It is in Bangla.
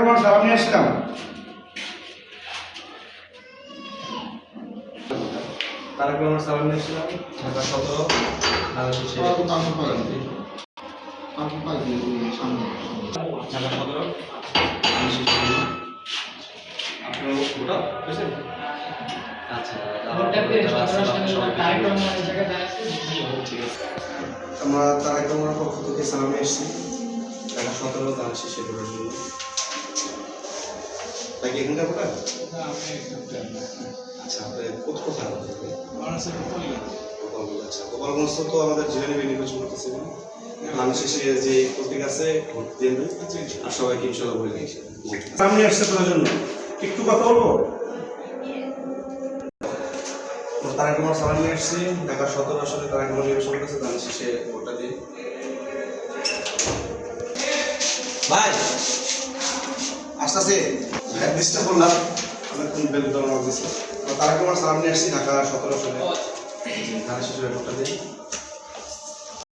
রহমান সালাম নিয়ে আসছিলাম। তারেক রহমান সালাম নিয়ে আসছিলাম ঢাকা 17 ঢাকা 17 আপনার ওটা বুঝছেন? আচ্ছা আমরা তারেক রহমানের পক্ষ থেকে সালাম নিয়ে এসেছি ঢাকা 17 ধান শীষে ঢোকার জন্য। তাই কি এখানকার ভোটার? আচ্ছা আপনি কোথায় আচ্ছা গোপালগঞ্জ তো আমাদের জিলানি নির্বাচন করতেছে ধান শেষে যে প্রতীক আছে ভোট দিয়ে আর সবাইকে ইনশাল্লাহ বলে দিয়েছে সামনে আসছে তোর জন্য একটু কথা বলবো। তারেক রহমান সালাম নিয়ে এসেছি ঢাকা 17 আসলে তারেক রহমান নির্বাচন করতেছে ধান শেষে ভোটটা দিয়ে। ভাই আসতেছে ডিস্টার্ব করলাম আমি কোন বেল দেওয়া দিচ্ছি। তারেক রহমান সালাম নিয়ে এসেছি ঢাকা 17 আসলে ধান শেষে ভোটটা দিয়ে।